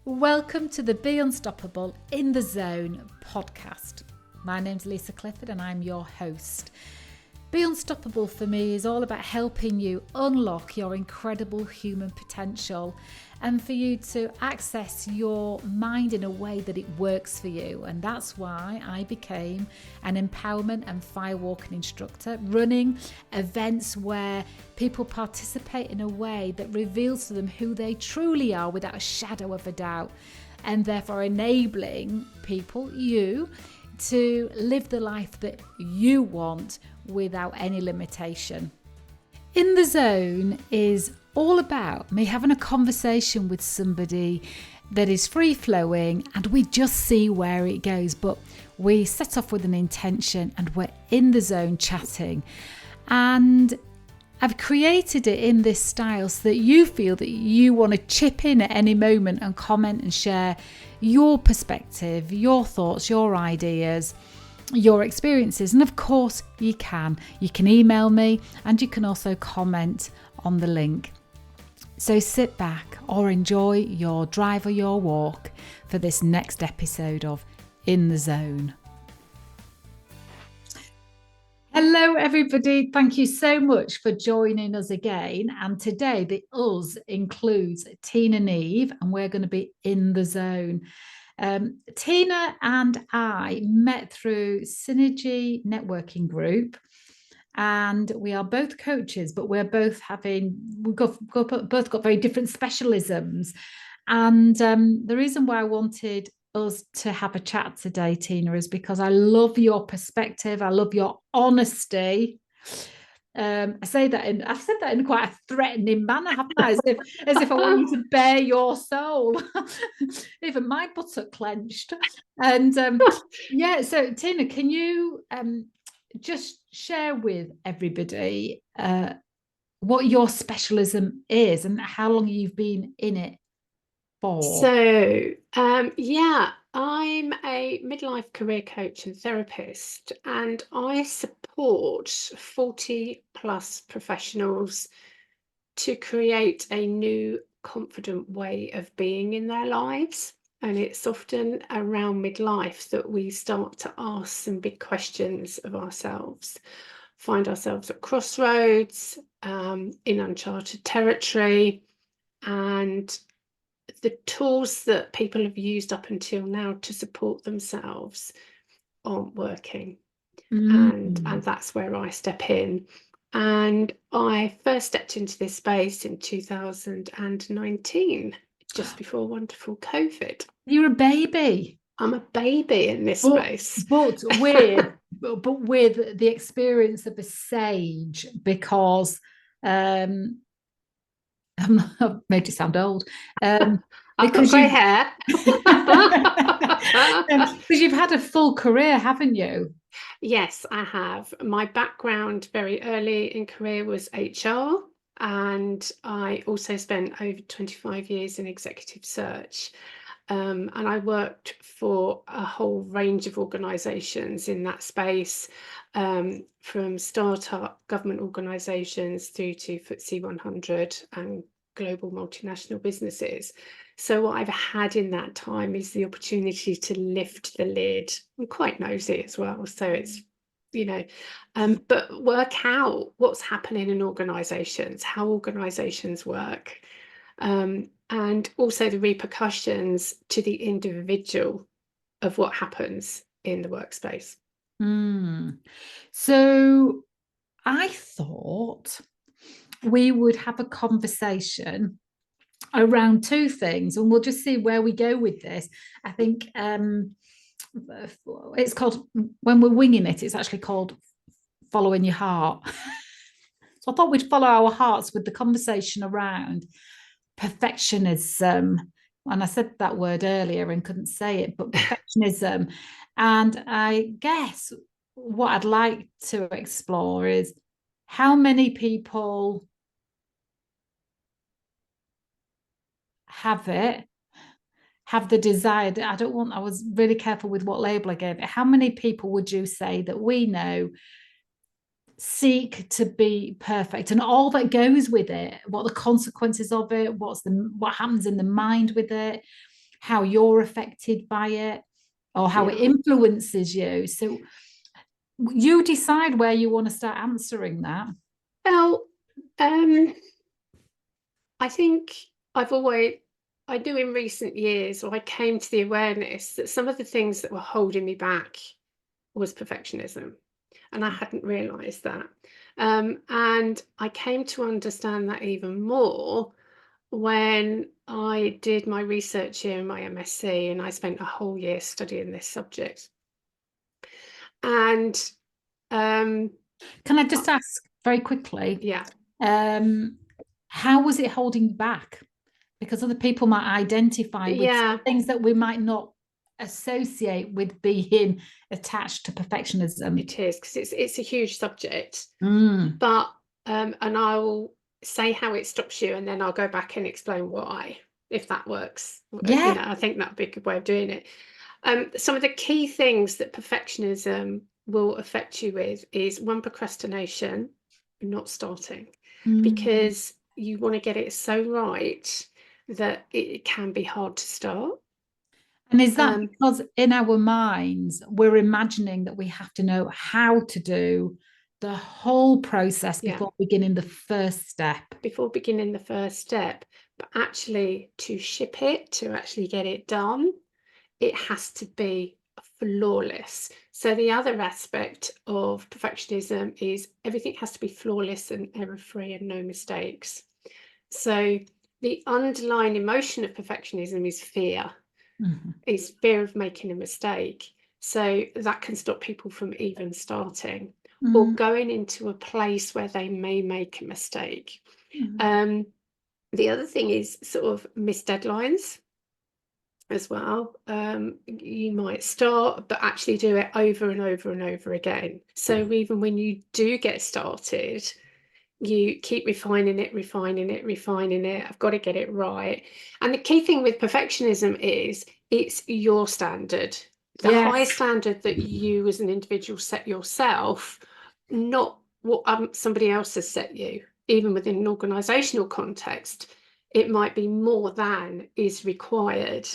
Welcome to the Be Unstoppable in the Zone podcast. My name's Lisa Clifford and I'm your host. Be Unstoppable for me is all about helping you unlock your incredible human potential and for you to access your mind in a way that it works for you. And that's why I became an empowerment and firewalking instructor, running events where people participate in a way that reveals to them who they truly are without a shadow of a doubt, and therefore enabling people, you, to live the life that you want without any limitation. In the Zone is all about me having a conversation with somebody that is free flowing and we just see where it goes. But we set off with an intention and we're in the zone chatting. And I've created it in this style so that you feel that you want to chip in at any moment and comment and share your perspective, your thoughts, your ideas, your experiences. And of course you can email me and you can also comment on the link. So sit back or enjoy your drive or your walk for this next episode of In the Zone. Hello everybody, thank you so much for joining us again. And today the us includes Tina Neve and we're going to be in the zone. Tina and I met through Synergy Networking Group, and we are both coaches, but we've both got very different specialisms. And the reason why I wanted us to have a chat today, Tina, is because I love your perspective. I love your honesty. I've said that in quite a threatening manner, haven't I? As if I want you to bare your soul. Even my buttock clenched. And so Tina, can you just share with everybody what your specialism is and how long you've been in it for? So, I'm a midlife career coach and therapist, and I support 40 plus professionals to create a new confident way of being in their lives. And it's often around midlife that we start to ask some big questions of ourselves, find ourselves at crossroads, in uncharted territory, and the tools that people have used up until now to support themselves aren't working. And that's where I step in. And I first stepped into this space in 2019, just before wonderful COVID. You're a baby. I'm a baby in this space. But with the experience of a sage, because I've made you sound old. I've got grey hair. Because you've had a full career, haven't you? Yes, I have. My background very early in career was HR, and I also spent over 25 years in executive search. And I worked for a whole range of organisations in that space, from startup government organisations through to FTSE 100 and global multinational businesses. So what I've had in that time is the opportunity to lift the lid. I'm quite nosy as well, so it's, but work out what's happening in organisations, how organisations work, and also the repercussions to the individual of what happens in the workspace. So I thought we would have a conversation around two things, and we'll just see where we go with this. I think it's called, when we're winging it, it's actually called following your heart. So I thought we'd follow our hearts with the conversation around perfectionism. And I said that word earlier and couldn't say it, but perfectionism. And I guess what I'd like to explore is how many people have the desire. I was really careful with what label I gave it. How many people would you say that we know seek to be perfect and all that goes with it, what the consequences of it, what happens in the mind with it? how you're affected by it, or how it Yeah. influences you. So you decide where you want to start answering that. Well, I think I do in recent years, or I came to the awareness that some of the things that were holding me back was perfectionism. And I hadn't realized that. And I came to understand that even more when I did my research here in my MSc, and I spent a whole year studying this subject. And Can I just ask very quickly, yeah, how was it holding you back? Because other people might identify with yeah, things that we might not associate with being attached to perfectionism. it is, because it's a huge subject. Mm. But and I'll say how it stops you, and then I'll go back and explain why, if that works. Yeah. I think that'd be a good way of doing it. Some of the key things that perfectionism will affect you with is one, procrastination, not starting, Mm. because you want to get it so right that it can be hard to start. And is that Um, because in our minds, we're imagining that we have to know how to do the whole process yeah, before beginning the first step? before beginning the first step, but actually to ship it, to actually get it done, it has to be flawless. So the other aspect of perfectionism is everything has to be flawless and error-free and no mistakes. So the underlying emotion of perfectionism is fear. Mhm. It's fear of making a mistake. So that can stop people from even starting or Mm. going into a place where they may make a mistake. Mm. Um, the other thing is sort of missed deadlines as well. You might start, but actually do it over and over and over again. So even when you do get started, you keep refining it, refining it, refining it. I've got to get it right. And the key thing with perfectionism is it's your standard, the high Yes. standard that you as an individual set yourself, not what somebody else has set you. Even within an organizational context, it might be more than is required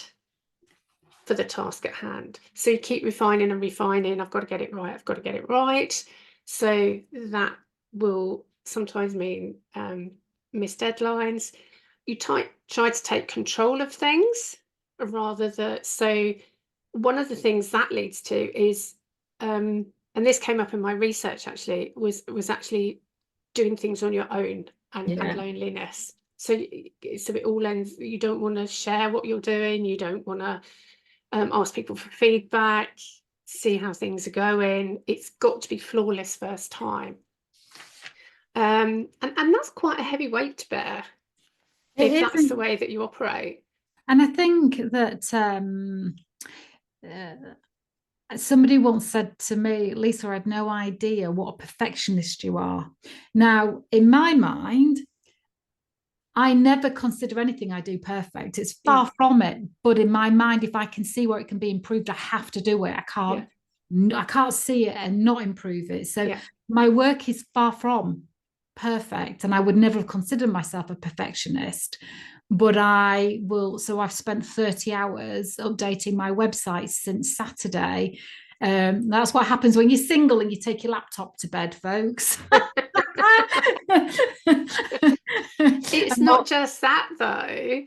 for the task at hand. So you keep refining and refining. I've got to get it right. I've got to get it right. So that will sometimes mean missed deadlines. You try to take control of things rather than. So one of the things that leads to is, and this came up in my research actually, was actually doing things on your own and Yeah. loneliness. So it all ends. You don't want to share what you're doing. You don't want to ask people for feedback, see how things are going. It's got to be flawless first time. And that's quite a heavy weight to bear It if that's the isn't. way that you operate. And I think that somebody once said to me, Lisa, I had no idea what a perfectionist you are. Now, in my mind, I never consider anything I do perfect. It's Yeah, far from it. But in my mind, if I can see where it can be improved, I have to do it. yeah, I can't see it and not improve it. So yeah, my work is far from perfect. And I would never have considered myself a perfectionist. But I will, so I've spent 30 hours updating my website since Saturday. That's what happens when you're single and you take your laptop to bed, folks. It's not just that though.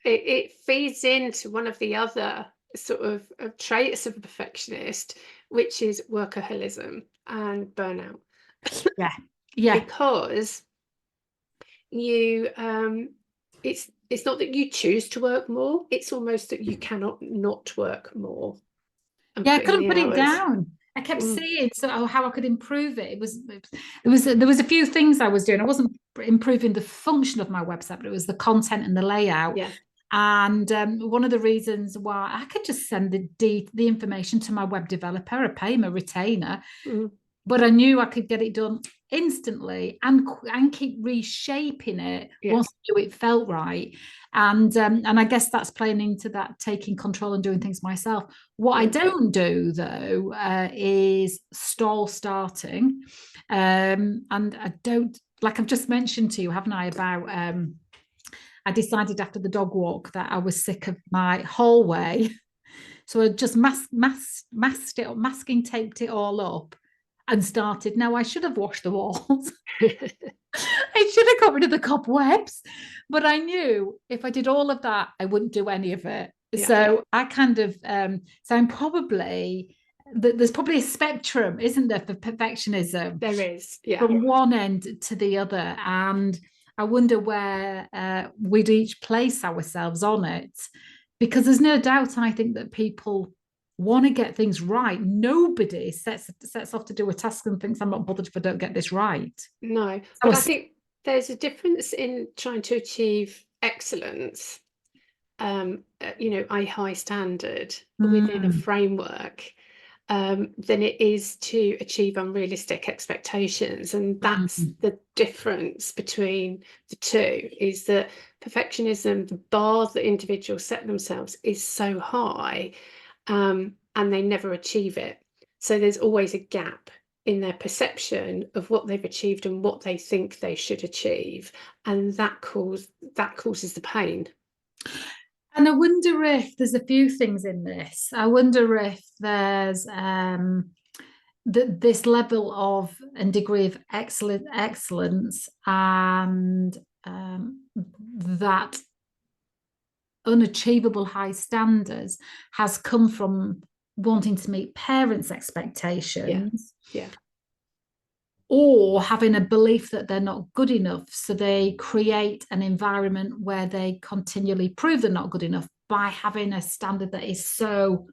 It feeds into one of the other sort of traits of a perfectionist, which is workaholism and burnout. Yeah. Yeah. Because you it's not that you choose to work more, it's almost that you cannot not work more and Yeah, I put in couldn't the put it hours. down. I kept Mm, seeing how I could improve it. There was a few things I was doing. I wasn't improving the function of my website, but it was the content and the layout. yeah. And one of the reasons why I could just send the information to my web developer, a pay him a retainer, Mm, but I knew I could get it done instantly and keep reshaping it yeah, once it felt right. And I guess that's playing into that taking control and doing things myself. What I yeah, don't do though is stall starting, and I don't, like I've just mentioned to you, haven't I, about I decided after the dog walk that I was sick of my hallway. So I just masking taped it all up and started. Now I should have washed the walls. I should have got rid of the cobwebs, but I knew if I did all of that, I wouldn't do any of it. Yeah. So I kind of, so I'm probably, there's probably a spectrum, isn't there, for perfectionism? There is, yeah. From one end to the other. And I wonder where we'd each place ourselves on it. Because there's no doubt, I think, that people want to get things right. Nobody sets off to do a task and thinks, I'm not bothered if I don't get this right. No, So but I think there's a difference in trying to achieve excellence, a high standard within a framework, than it is to achieve unrealistic expectations. And that's the difference between the two, is that perfectionism, the bar that individuals set themselves is so high, and they never achieve it. So there's always a gap in their perception of what they've achieved and what they think they should achieve, and that causes the pain. And I wonder if there's a few things in this. I wonder if there's this level of and degree of excellence and that unachievable high standards has come from wanting to meet parents' expectations. Yeah. Or having a belief that they're not good enough. So they create an environment where they continually prove they're not good enough by having a standard that is so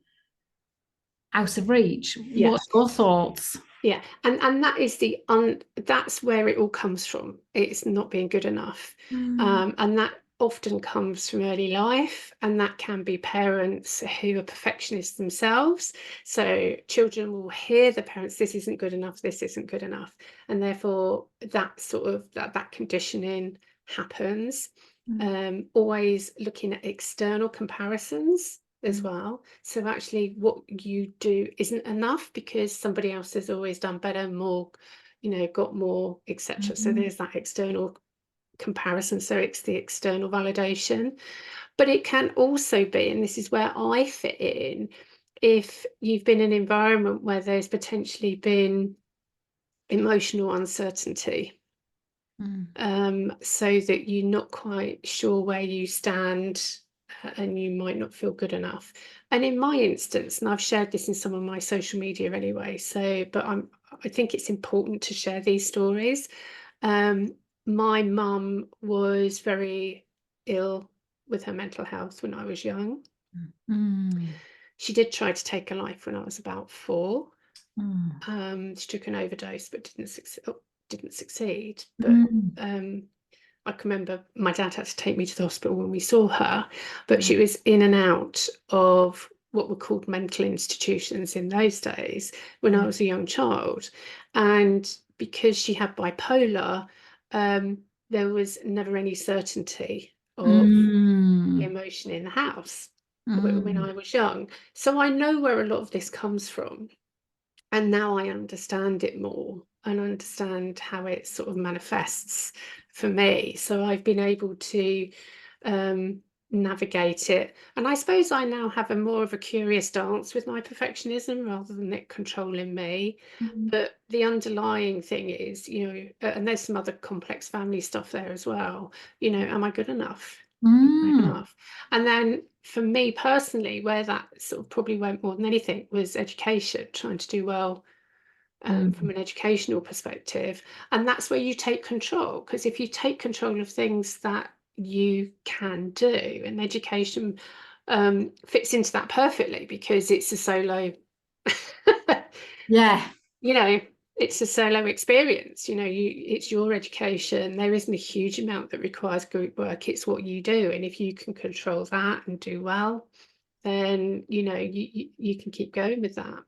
out of reach. Yeah. What's your thoughts? Yeah, and that is that's where it all comes from. It's not being good enough, and that often comes from early life, and that can be parents who are perfectionists themselves. So children will hear the parents, this isn't good enough, this isn't good enough, and therefore that sort of that conditioning happens. Always looking at external comparisons as well. So actually what you do isn't enough because somebody else has always done better, more, got more, etc. So there's that external comparison. So it's the external validation. But it can also be, and this is where I fit in, if you've been in an environment where there's potentially been emotional uncertainty, so that you're not quite sure where you stand, and you might not feel good enough. And in my instance, and I've shared this in some of my social media anyway, but I think it's important to share these stories. My mum was very ill with her mental health when I was young. She did try to take her life when I was about 4. She took an overdose but didn't succeed. But I can remember my dad had to take me to the hospital when we saw her, but she was in and out of what were called mental institutions in those days when I was a young child. And because she had bipolar, there was never any certainty of the emotion in the house when I was young. So I know where a lot of this comes from. And now I understand it more and understand how it sort of manifests for me. So I've been able to navigate it. And I suppose I now have a more of a curious dance with my perfectionism rather than it controlling me. But the underlying thing is, and there's some other complex family stuff there as well. Am I good enough? Enough. And then for me personally, where that sort of probably went more than anything was education, trying to do well from an educational perspective. And that's where you take control, because if you take control of things that you can do, and education fits into that perfectly because it's a solo Yeah. It's a solo experience. It's your education. There isn't a huge amount that requires group work. It's what you do, and if you can control that and do well, then you can keep going with that.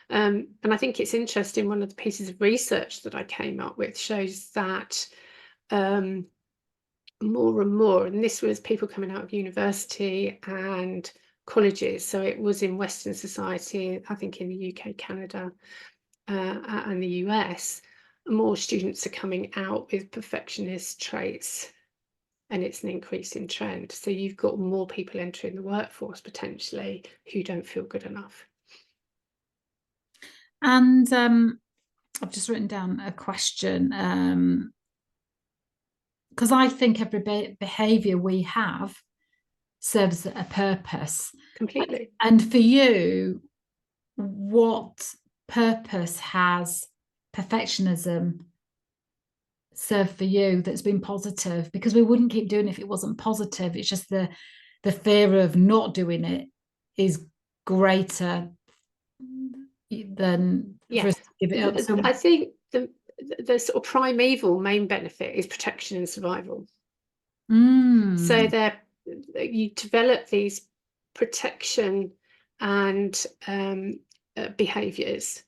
And I think it's interesting, one of the pieces of research that I came up with shows that more and more, and this was people coming out of university and colleges, so it was in Western society, I think in the UK, Canada, and the US, more students are coming out with perfectionist traits and it's an increasing trend. So you've got more people entering the workforce potentially who don't feel good enough. And I've just written down a question, because I think every behavior we have serves a purpose. Completely. And for you, what purpose has perfectionism served for you that's been positive? Because we wouldn't keep doing it if it wasn't positive. It's just the fear of not doing it is greater than for us Yes. to give it up. So I think the sort of primeval main benefit is protection and survival. So you develop these protection and behaviors,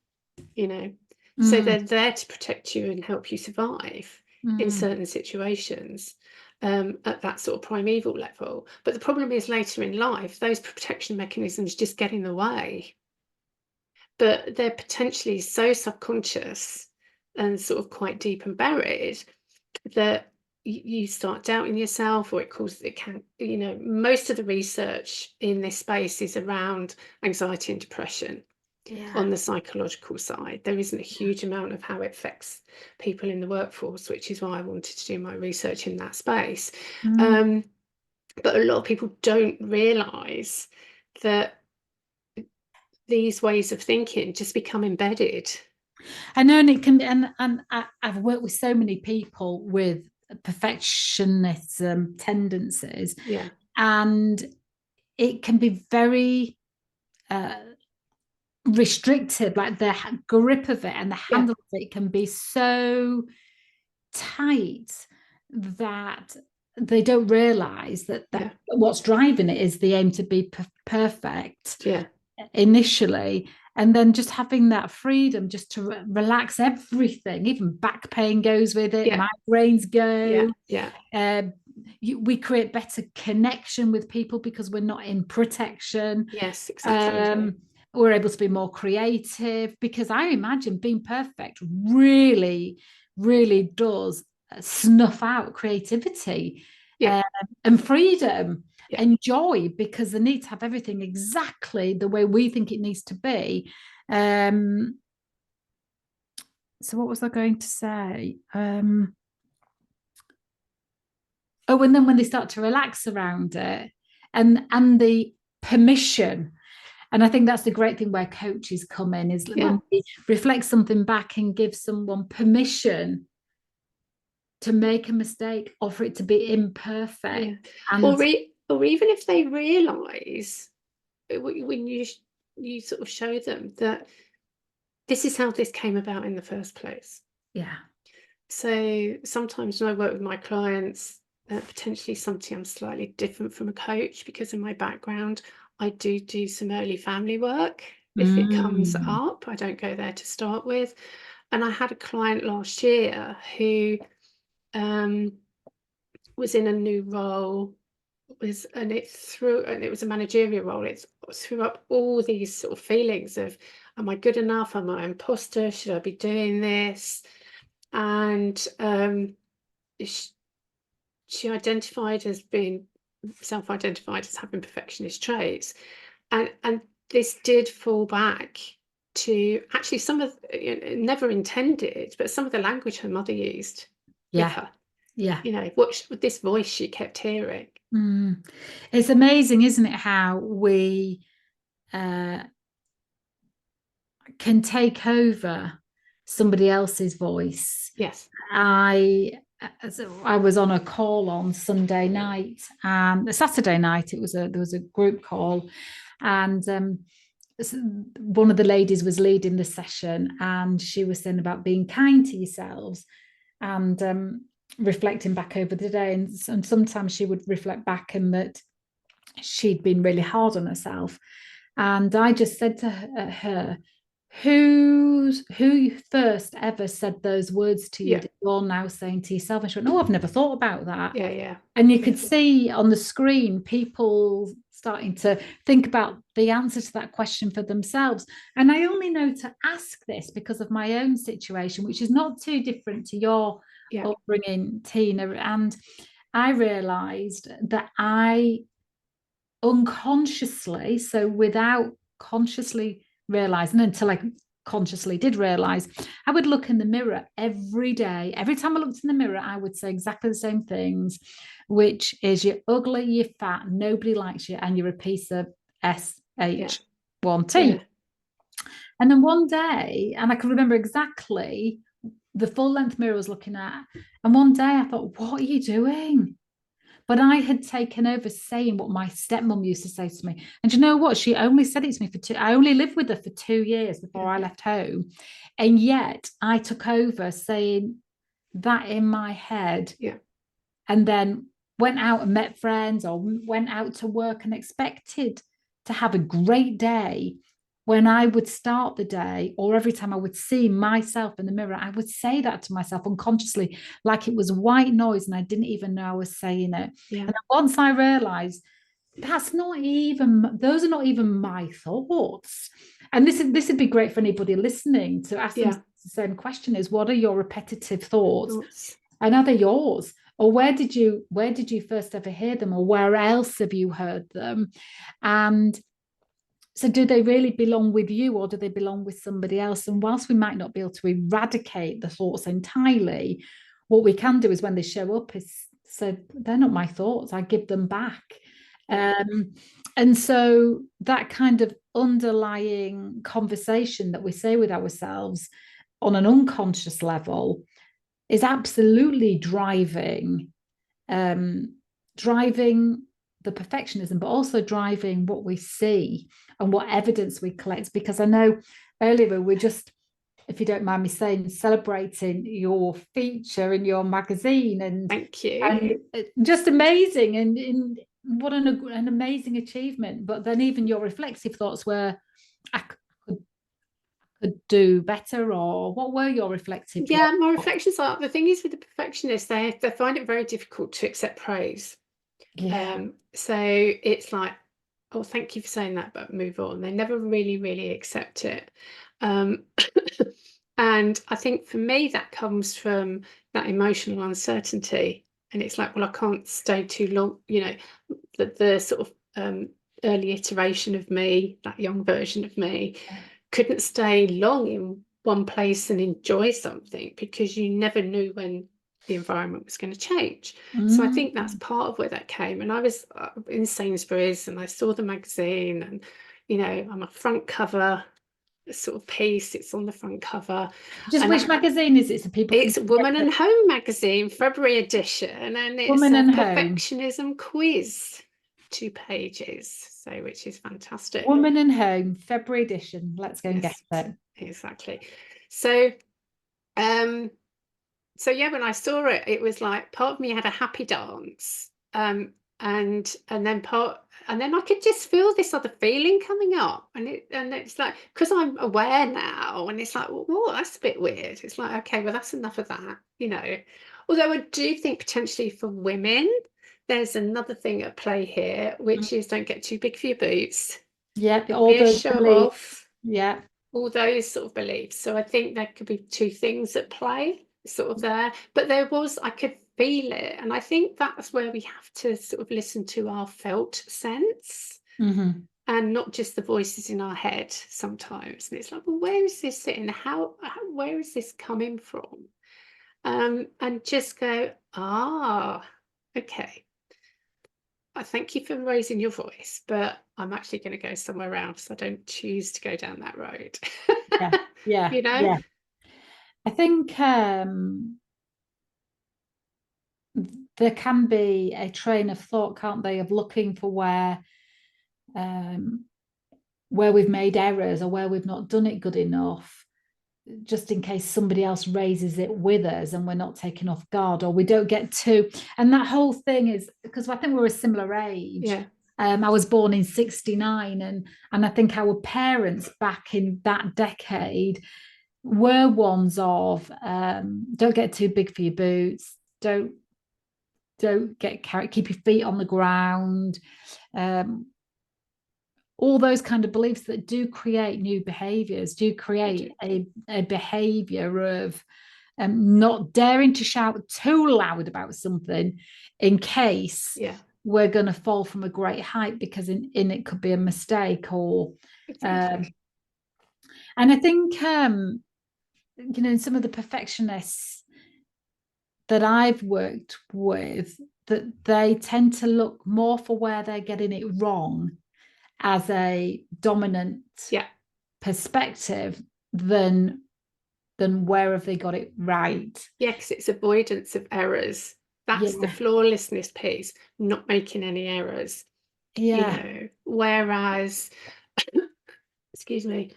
you know. So they're there to protect you and help you survive in certain situations, at that sort of primeval level. But the problem is later in life, those protection mechanisms just get in the way. But they're potentially so subconscious and sort of quite deep and buried that you start doubting yourself, or it can, most of the research in this space is around anxiety and depression. yeah. On the psychological side, there isn't a huge amount of how it affects people in the workforce, which is why I wanted to do my research in that space. But a lot of people don't realize that these ways of thinking just become embedded. I know, and it can be, and I've worked with so many people with perfectionism tendencies, Yeah, and it can be very restricted. Like the grip of it and the yeah, handle of it can be so tight that they don't realize that yeah, what's driving it is the aim to be perfect yeah, initially, and then just having that freedom just to relax everything. Even back pain goes with it, yeah, migraines yeah, go. yeah. uh, we create better connection with people because we're not in protection. Yes, exactly. We're able to be more creative, because I imagine being perfect really, really does snuff out creativity, Yeah, um, and freedom yeah. and joy, because they need to have everything exactly the way we think it needs to be. So what was I going to say? Oh, and then when they start to relax around it, and the permission. And I think that's the great thing where coaches come in, is Yeah, when we reflect something back and give someone permission to make a mistake or for it to be imperfect. yeah. And Or even if they realize, when you sort of show them that this is how this came about in the first place. yeah. So sometimes when I work with my clients, potentially something I'm slightly different from a coach because of my background, I do some early family work. If it comes Mm. up, I don't go there to start with. And I had a client last year who um, was in a new role, and it was a managerial role. It threw up all these sort of feelings of, am I good enough? Am I an imposter? Should I be doing this? And she identified as being self-identified as having perfectionist traits, and this did fall back to actually some of, never intended, but some of the language her mother used with Yeah. her. Yeah. What this voice she kept hearing. It's amazing, isn't it, how we uh, can take over somebody else's voice. Yes. I was on a call on Sunday night, and Saturday night there was a group call, and one of the ladies was leading the session, and she was saying about being kind to yourselves, and reflecting back over the day, and sometimes she would reflect back and that she'd been really hard on herself. And I just said to her, who first ever said those words to you Yeah. that you're now saying to yourself? And she went, oh, I've never thought about that. Yeah. Yeah. And you Yeah. could see on the screen people starting to think about the answer to that question for themselves. And I only know to ask this because of my own situation, which is not too different to your Yeah. upbringing, Tina. And I realized that I unconsciously, so without consciously realizing, until I consciously did realize, I would look in the mirror every day. Every time I looked in the mirror, I would say exactly the same things, which is you're ugly, you're fat, nobody likes you, and you're a piece of SH1T. Yeah. And then one day, and I can remember exactly the full length mirror I was looking at, and one day I thought, what are you doing? But I had taken over saying what my stepmom used to say to me. And you know what? She only said it to me I only lived with her for 2 years before I left home. And yet I took over saying that in my head. Yeah. And then went out and met friends or went out to work and expected to have a great day. When I would start the day, or every time I would see myself in the mirror, I would say that to myself unconsciously, like it was white noise, and I didn't even know I was saying it. Yeah. And once I realized those are not even my thoughts. And this would be great for anybody listening to ask them the same question: is what are your repetitive thoughts? And are they yours? Or where did you first ever hear them, or where else have you heard them? And so do they really belong with you, or do they belong with somebody else? And whilst we might not be able to eradicate the thoughts entirely, what we can do is when they show up is say, they're not my thoughts, I give them back. And so that kind of underlying conversation that we say with ourselves on an unconscious level is absolutely driving the perfectionism, but also driving what we see and what evidence we collect. Because I know earlier we're just, if you don't mind me saying, celebrating your feature in your magazine, and thank you, and just amazing, and what an amazing achievement. But then even your reflexive thoughts were, I could do better, or what were your reflective thoughts? my reflections are, the thing is with the perfectionists, they find it very difficult to accept praise. So it's like, oh, thank you for saying that, but move on. They never really accept it. And I think for me that comes from that emotional uncertainty, and it's like, well, I can't stay too long, the sort of early iteration of me, that young version of me, couldn't stay long in one place and enjoy something, because you never knew when the environment was going to change. So I think that's part of where that came. And I was in Sainsbury's and I saw the magazine, and I'm a front cover sort of piece. It's on the front cover. Just which magazine is it, so people it's Woman and Home magazine, February edition, and it's Woman and perfectionism Home quiz, 2 pages, so which is fantastic. Woman and Home, February edition. Let's go and get it. Exactly. So yeah, when I saw it, it was like part of me had a happy dance, and then I could just feel this other feeling coming up, and it's like, because I'm aware now, and it's like, well, that's a bit weird. It's like, okay, well, that's enough of that, Although I do think potentially for women, there's another thing at play here, which is don't get too big for your boots. Yeah, all those show beliefs. Off. Yeah, all those sort of beliefs. So I think there could be 2 things at play, sort of there. But I could feel it. And I think that's where we have to sort of listen to our felt sense, and not just the voices in our head sometimes. And it's like, well, where is this sitting? Where is this coming from? And just go, okay. I thank you for raising your voice, but I'm actually going to go somewhere else. I don't choose to go down that road. Yeah. Yeah. I think there can be a train of thought, can't they, of looking for where we've made errors or where we've not done it good enough, just in case somebody else raises it with us and we're not taken off guard, or we don't get to. And that whole thing is because I think we're a similar age. Yeah. I was born in 69, and I think our parents back in that decade were ones of don't get too big for your boots, don't get carried, keep your feet on the ground, all those kind of beliefs that do create new behaviors, do create a behavior of not daring to shout too loud about something in case we're going to fall from a great height, because in it could be a mistake, or exactly. And I think some of the perfectionists that I've worked with, that they tend to look more for where they're getting it wrong as a dominant perspective than where have they got it right. Because it's avoidance of errors. That's the flawlessness piece, not making any errors. Whereas excuse me.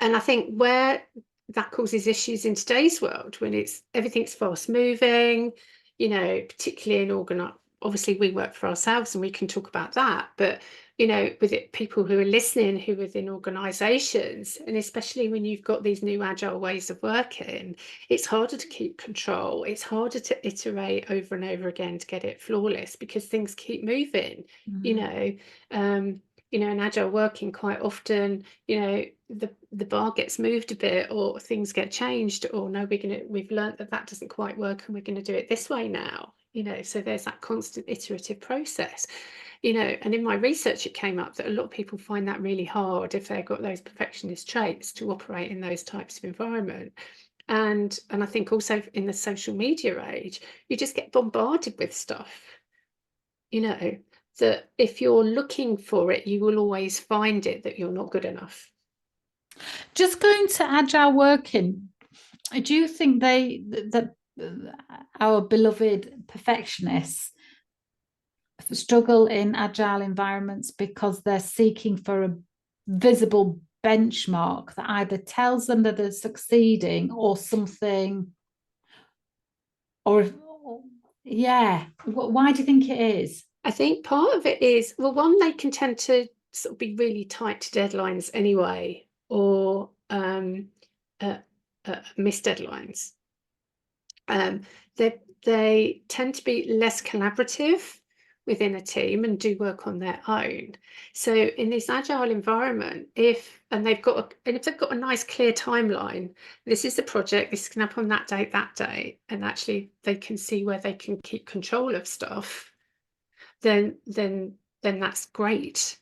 And I think where that causes issues in today's world, when everything's fast moving, particularly in obviously we work for ourselves and we can talk about that, but with it, people who are listening who are within organizations, and especially when you've got these new agile ways of working, it's harder to keep control. It's harder to iterate over and over again to get it flawless, because things keep moving. In agile working, quite often, the bar gets moved a bit, or things get changed, or no, we've learned that doesn't quite work and we're going to do it this way now. So there's that constant iterative process. And in my research, it came up that a lot of people find that really hard if they've got those perfectionist traits to operate in those types of environment. And I think also in the social media age, you just get bombarded with stuff, that if you're looking for it, you will always find it, that you're not good enough. Just going to agile working, do you think that our beloved perfectionists struggle in agile environments because they're seeking for a visible benchmark that either tells them that they're succeeding or something, or why do you think it is? I think part of it is, well, one, they can tend to sort of be really tight to deadlines anyway, or miss deadlines. They tend to be less collaborative within a team and do work on their own. So in this agile environment, if they've got a nice clear timeline, this is the project, this can happen on that date, and actually they can see where they can keep control of stuff, then that's great.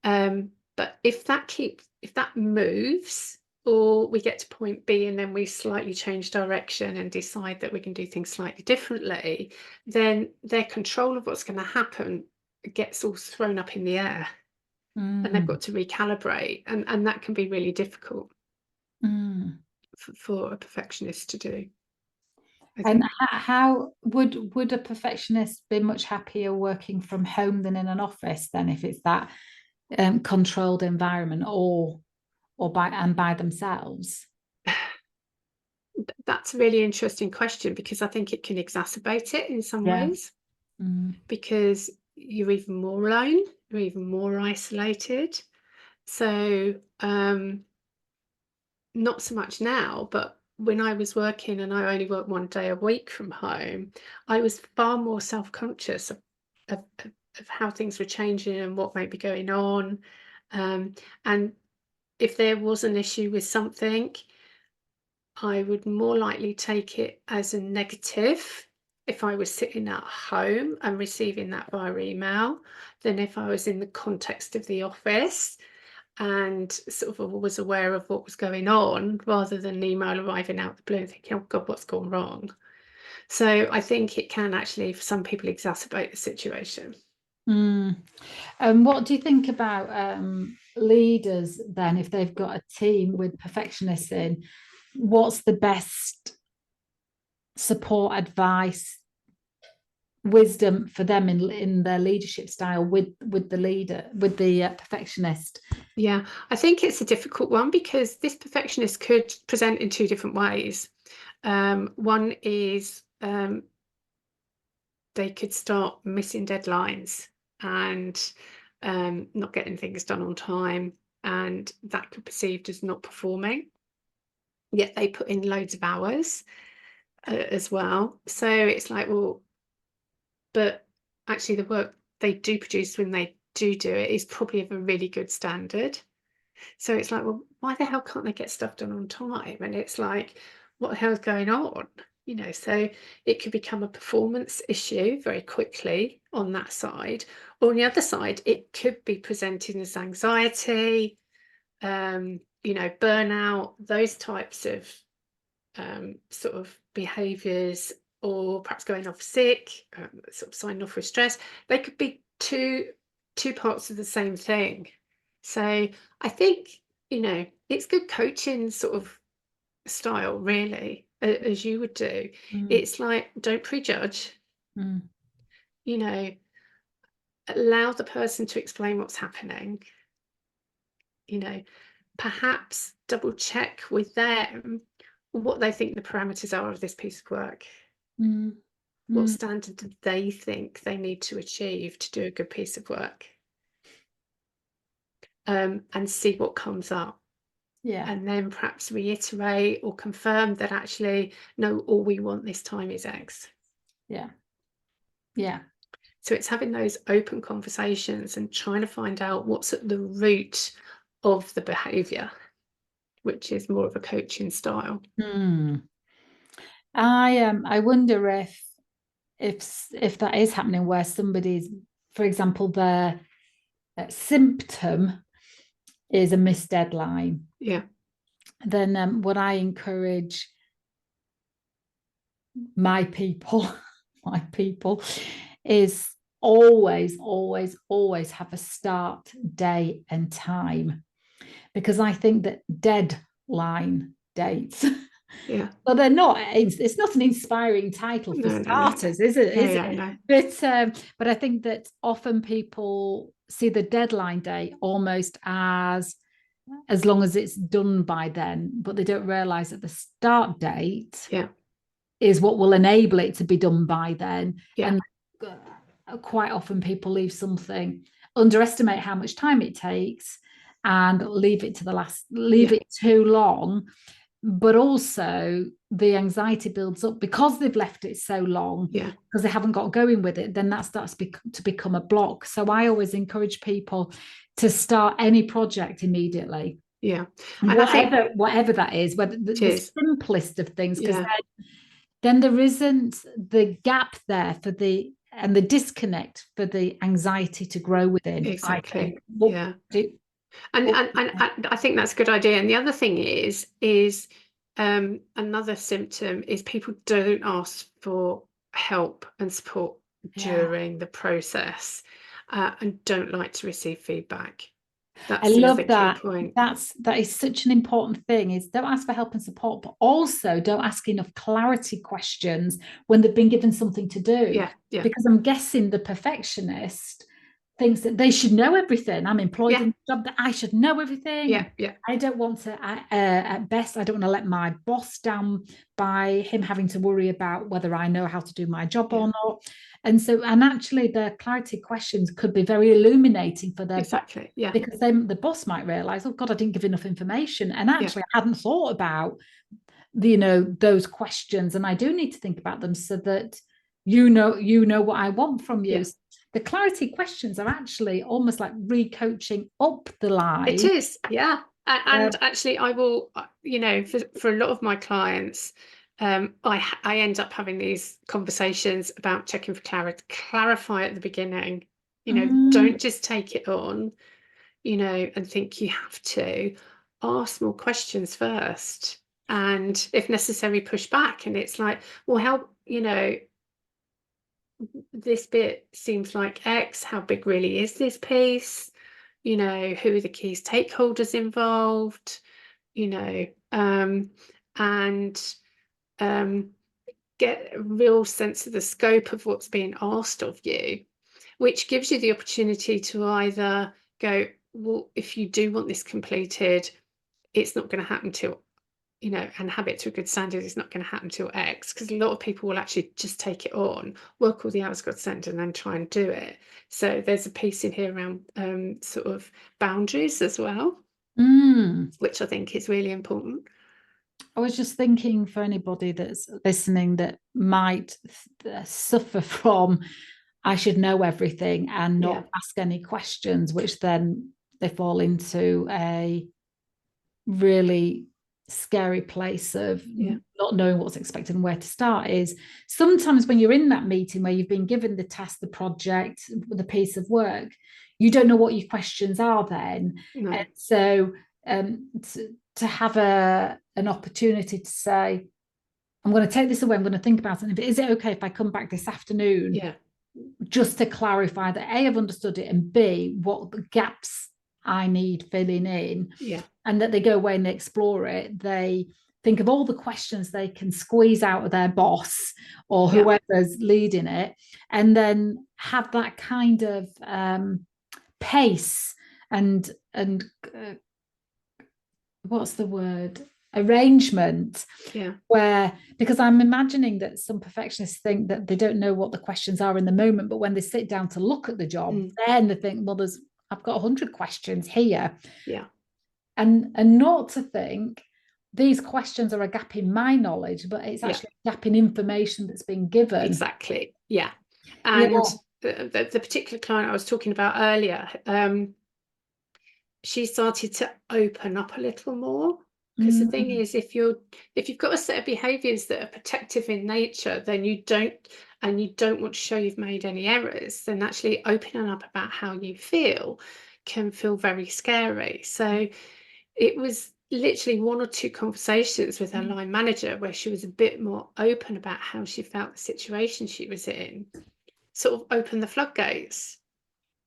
But if that moves, or we get to point B and then we slightly change direction and decide that we can do things slightly differently, then their control of what's going to happen gets all thrown up in the air, and they've got to recalibrate, and that can be really difficult for a perfectionist to do. And how would a perfectionist be much happier working from home than in an office then, if it's that controlled environment, or by themselves? That's a really interesting question, because I think it can exacerbate it in some ways, because you're even more alone, you're even more isolated. So not so much now, but when I was working and I only worked one day a week from home, I was far more self-conscious of how things were changing and what might be going on. And if there was an issue with something, I would more likely take it as a negative if I was sitting at home and receiving that via email, than if I was in the context of the office and sort of was aware of what was going on, rather than an email arriving out the blue and thinking, oh God, what's gone wrong? So I think it can actually, for some people, exacerbate the situation. And what do you think about leaders then, if they've got a team with perfectionists in? What's the best support, advice, wisdom for them in their leadership style with the perfectionist? Yeah, I think it's a difficult one, because this perfectionist could present in two different ways. One is they could start missing deadlines and not getting things done on time, and that could be perceived as not performing, yet they put in loads of hours as well. So it's like, well, but actually the work they do produce, when they do it, is probably of a really good standard. So it's like, well, why the hell can't they get stuff done on time? And it's like, what the hell's going on? So it could become a performance issue very quickly on that side. Or on the other side, it could be presenting as anxiety, burnout, those types of sort of behaviors, or perhaps going off sick, sort of signing off with stress. They could be two parts of the same thing. So I think, it's good coaching sort of style, really, as you would do. It's like, don't prejudge, you know, allow the person to explain what's happening, perhaps double check with them what they think the parameters are of this piece of work. What standard do they think they need to achieve to do a good piece of work? And see what comes up. Yeah. And then perhaps reiterate or confirm that actually, no, all we want this time is X. Yeah. Yeah. So it's having those open conversations and trying to find out what's at the root of the behavior, which is more of a coaching style. I wonder if that is happening, where somebody's, for example, their symptom is a missed deadline. Yeah. Then what I encourage my people is always have a start, day, and time, because I think that deadline dates, but they're not. It's not an inspiring title for starters, is it? No. But I think that often people see the deadline date almost as long as it's done by then, but they don't realize that the start date is what will enable it to be done by then. And quite often people underestimate how much time it takes and leave it too long. But also the anxiety builds up because they've left it so long, because they haven't got going with it. Then that starts to become a block. So I always encourage people to start any project immediately. And whatever that is, whether the simplest of things, because then there isn't the gap there and the disconnect for the anxiety to grow within. Exactly. And I think that's a good idea. And the other thing is another symptom is people don't ask for help and support during the process, and don't like to receive feedback. I love that. That is such an important thing, is don't ask for help and support, but also don't ask enough clarity questions when they've been given something to do. Because I'm guessing the perfectionist thinks that they should know everything. I'm employed in a job that I should know everything. I don't want to, at best, I don't want to let my boss down by him having to worry about whether I know how to do my job or not. And actually the clarity questions could be very illuminating for their boss, because then the boss might realize, oh God, I didn't give enough information. And actually I hadn't thought about those questions, and I do need to think about them so that you know what I want from you. The clarity questions are actually almost like re-coaching up the line. It is, and actually I will, for a lot of my clients, I end up having these conversations about checking for clarity. Clarify at the beginning, don't just take it on, and think you have to. Ask more questions first, and if necessary push back. And it's like, well, how, this bit seems like X, how big really is this piece? Who are the key stakeholders involved? And get a real sense of the scope of what's being asked of you, which gives you the opportunity to either go, well, if you do want this completed, it's not going to happen till, and have it to a good standard, it's not going to happen till X, because a lot of people will actually just take it on, work all the hours God sent, and then try and do it. So there's a piece in here around sort of boundaries as well, which I think is really important. I was just thinking, for anybody that's listening that might suffer from, I should know everything and not ask any questions, which then they fall into a really scary place of not knowing what's expected and where to start. Is sometimes when you're in that meeting where you've been given the task, the project, the piece of work, you don't know what your questions are then. No. And so to have an opportunity to say, I'm going to take this away, I'm going to think about it. Is it okay if I come back this afternoon? Yeah. Just to clarify that A, I've understood it, and B, what the gaps I need filling in. Yeah. And that they go away and they explore it. They think of all the questions they can squeeze out of their boss or whoever's leading it, and then have that kind of pace and what's the word? Arrangement. Yeah. Where, because I'm imagining that some perfectionists think that they don't know what the questions are in the moment, but when they sit down to look at the job, then they think, well, I've got 100 questions here. Yeah. And not to think these questions are a gap in my knowledge, but it's actually a gap in information that's been given. Exactly. Yeah. And the particular client I was talking about earlier, she started to open up a little more. Because the thing is, if you've got a set of behaviours that are protective in nature, then you don't want to show you've made any errors, then actually opening up about how you feel can feel very scary. So it was literally 1 or 2 conversations with her line manager where she was a bit more open about how she felt the situation she was in, sort of opened the floodgates.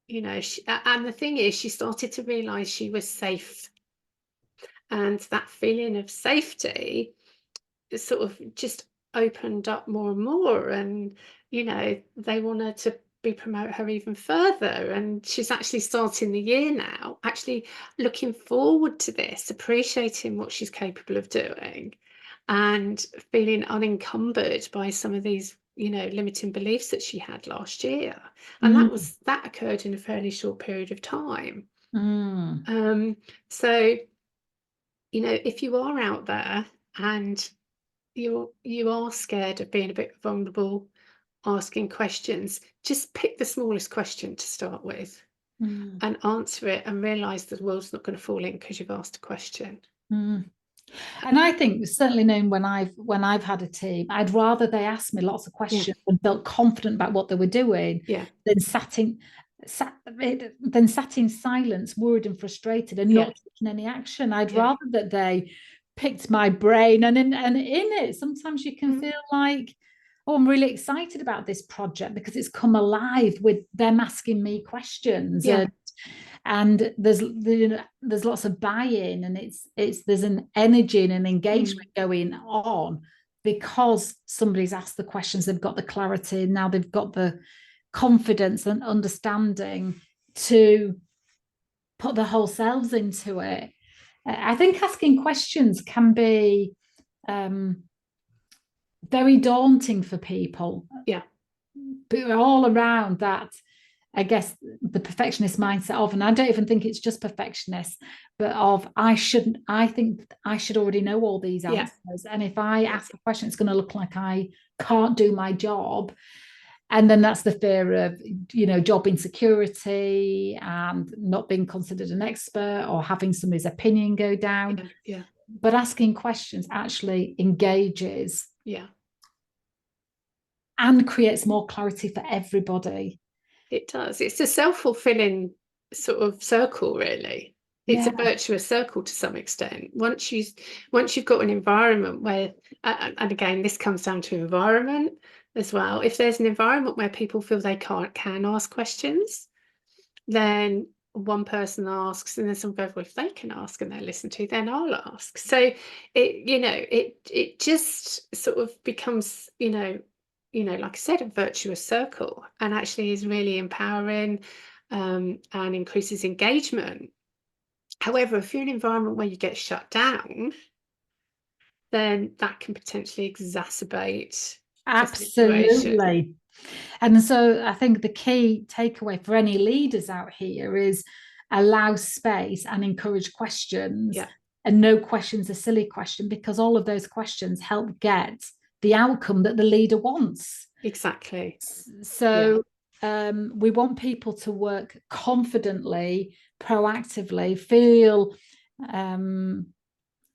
And the thing is, she started to realise she was safe. And that feeling of safety is sort of just opened up more and more. And, they wanted to promote her even further. And she's actually starting the year now, actually looking forward to this, appreciating what she's capable of doing and feeling unencumbered by some of these, limiting beliefs that she had last year. And that occurred in a fairly short period of time. So, if you are out there and you are scared of being a bit vulnerable, asking questions, just pick the smallest question to start with and answer it, and realize the world's not going to fall in because you've asked a question. And I think, certainly knowing when I've had a team, I'd rather they asked me lots of questions and felt confident about what they were doing than sat in silence, worried and frustrated, and not taking any action. I'd rather that they picked my brain, and in it, sometimes you can feel like, oh, I'm really excited about this project because it's come alive with them asking me questions. And there's lots of buy-in, and there's an energy and an engagement going on because somebody's asked the questions, they've got the clarity, now they've got the confidence and understanding to put their whole selves into it. I think asking questions can be very daunting for people. But all around that, I guess, the perfectionist mindset of, and I don't even think it's just perfectionists, but of I think I should already know all these answers. And if I ask a question, it's going to look like I can't do my job. And then that's the fear of, job insecurity and not being considered an expert or having somebody's opinion go down. But asking questions actually engages and creates more clarity for everybody. It does. It's a self-fulfilling sort of circle, really. It's a virtuous circle to some extent. Once you've got an environment where, and again, this comes down to environment as well. If there's an environment where people feel they can ask questions, then one person asks, and then someone goes, well, if they can ask and they're listened to, then I'll ask. So it just sort of becomes, like I said, a virtuous circle, and actually is really empowering and increases engagement. However, if you're in an environment where you get shut down, then that can potentially exacerbate the situation. Absolutely. And so I think the key takeaway for any leaders out here is allow space and encourage questions. And no question's a silly question, because all of those questions help get the outcome that the leader wants. Exactly. So we want people to work confidently, proactively, feel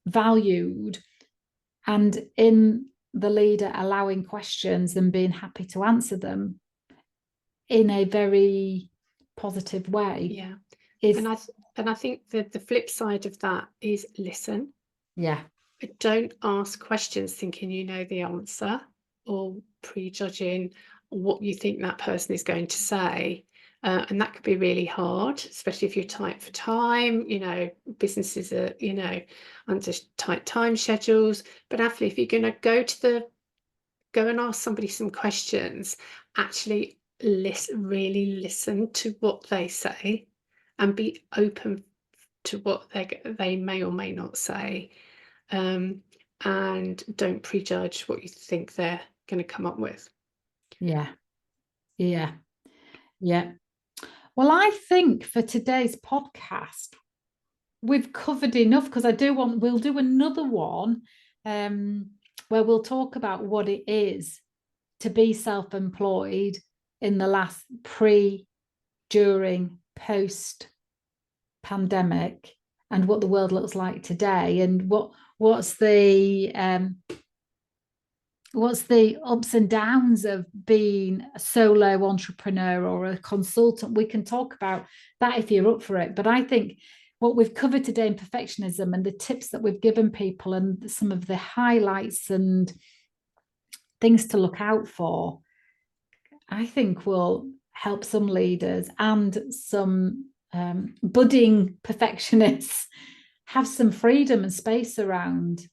valued, and in the leader allowing questions and being happy to answer them in a very positive way. Yeah. And I think that the flip side of that is listen. Yeah. Don't ask questions thinking you know the answer or prejudging what you think that person is going to say. And that could be really hard, especially if you're tight for time. Businesses are, under tight time schedules. But actually, if you're going to go and ask somebody some questions, actually really listen to what they say and be open to what they may or may not say. And don't prejudge what you think they're going to come up with. Yeah. Well, I think for today's podcast, we've covered enough, because we'll do another one where we'll talk about what it is to be self-employed in the last during, post pandemic, and what the world looks like today, and what's the ups and downs of being a solo entrepreneur or a consultant. We can talk about that if you're up for it. But I think what we've covered today in perfectionism and the tips that we've given people and some of the highlights and things to look out for, I think will help some leaders and some budding perfectionists have some freedom and space around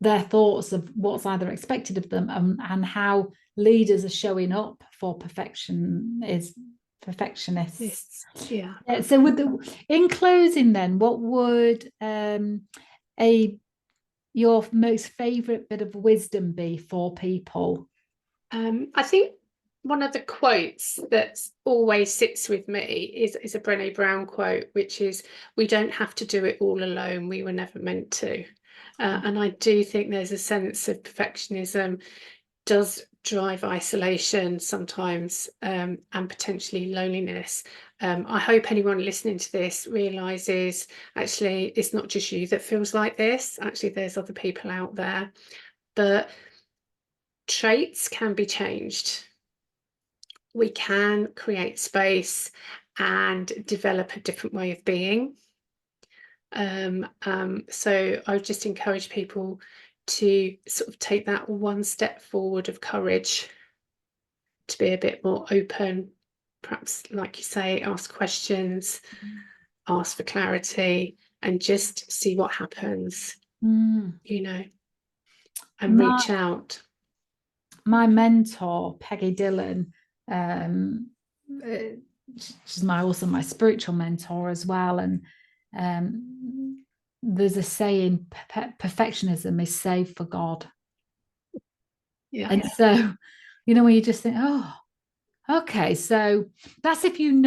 their thoughts of what's either expected of them, and how leaders are showing up for perfectionists. Yeah. So in closing then, what would your most favorite bit of wisdom be for people? I think one of the quotes that always sits with me is a Brené Brown quote, which is, "We don't have to do it all alone. We were never meant to." And I do think there's a sense of perfectionism does drive isolation sometimes, and potentially loneliness. I hope anyone listening to this realizes actually it's not just you that feels like this. Actually, there's other people out there. But traits can be changed. We can create space and develop a different way of being. So I would just encourage people to sort of take that one step forward of courage, to be a bit more open, perhaps, like you say, ask questions, ask for clarity, and just see what happens, and reach out. My mentor, Peggy Dillon, she's also my spiritual mentor as well. And there's a saying, perfectionism is saved for God. Yeah. And so, when you just think, oh, okay, so that's if you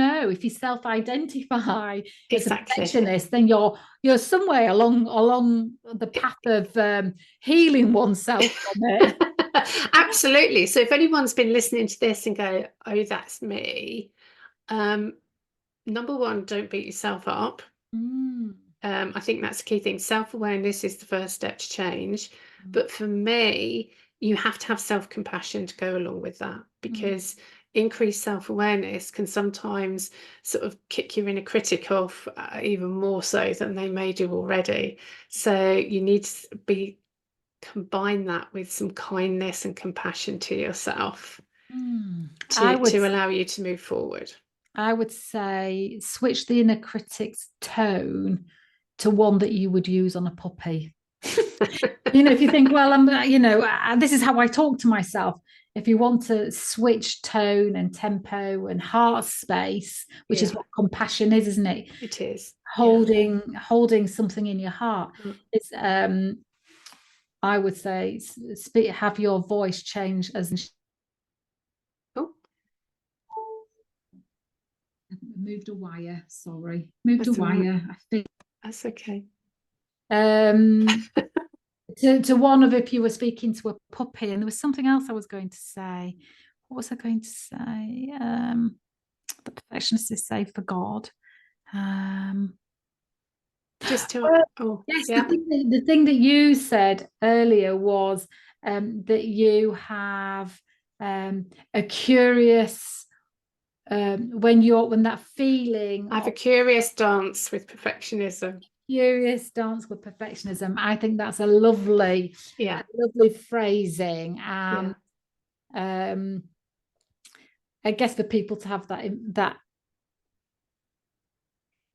self-identify as a perfectionist, then you're somewhere along the path of healing oneself from it. Absolutely. So if anyone's been listening to this and go, "Oh, that's me," number one, don't beat yourself up. I think that's the key thing. Self-awareness is the first step to change. But for me, you have to have self-compassion to go along with that, because increased self-awareness can sometimes sort of kick your inner critic off even more so than they may do already. So you need to combine that with some kindness and compassion to yourself to allow you to move forward. I would say switch the inner critic's tone to one that you would use on a puppy. If you think, well, this is how I talk to myself. If you want to switch tone and tempo and heart space, which is what compassion is, isn't it? It is. Holding something in your heart. It's I would say have your voice change as moved a wire. Sorry, moved a wire. I think that's okay. to one of, if you were speaking to a puppy, and there was something else I was going to say. What was I going to say? The perfectionists say for God. Just to, oh, Yes, yeah. the thing that you said earlier was that you have a curious when that feeling I have a of curious dance with perfectionism. curious dance with perfectionism. I think that's a Yeah, lovely phrasing, and yeah, I guess for people to have that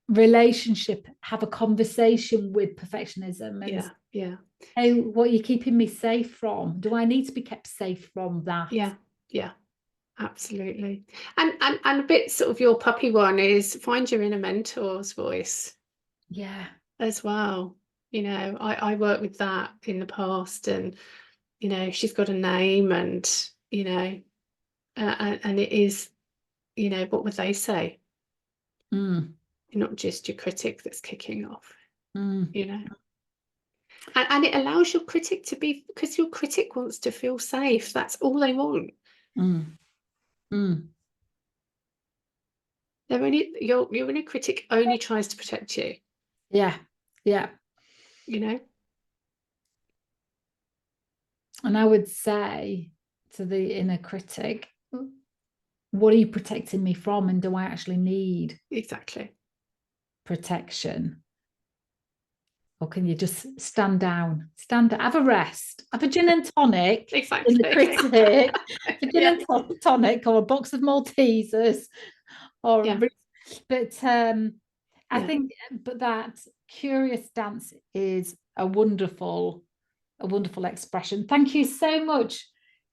relationship, have a conversation with perfectionism, and yeah, yeah, hey, what are you keeping me safe from? Do I need to be kept safe from that? yeah, yeah, absolutely. And a bit sort of your puppy one is find your inner mentor's voice Yeah. as well. I worked with that in the past, and she's got a name, and and it is, what would they say? Mm, You're not just your critic that's kicking off, mm, you know. And it allows your critic to be, because your critic wants to feel safe. That's all they want. mm, mm. Your inner critic only tries to protect you, Yeah. Yeah. you know? And I would say to the inner critic, what are you protecting me from? And do I actually need Exactly. protection? Or can you just stand down, have a rest, have a gin and tonic in the Exactly. critic, a gin Yeah. and tonic, or a box of Maltesers, or Yeah. but I Yeah. think, but that curious dance is a wonderful expression. Thank you so much,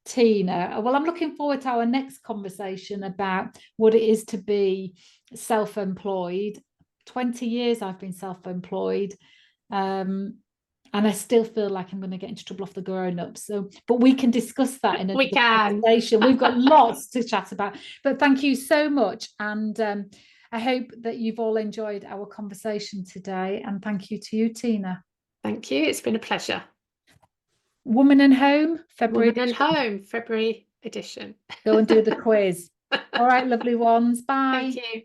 Tina. Well, I'm looking forward to our next conversation about what it is to be self-employed. 20 years I've been self-employed. And I still feel like I'm going to get into trouble off the grown-ups. So, but we can discuss that in We another can. conversation. We've got lots to chat about. But thank you so much. And I hope that you've all enjoyed our conversation today. And thank you to you, Tina. Thank you. It's been a pleasure. Woman and Home, February Woman and edition. Home, February edition. Go and do the quiz. All right, lovely ones. Thank Bye. you.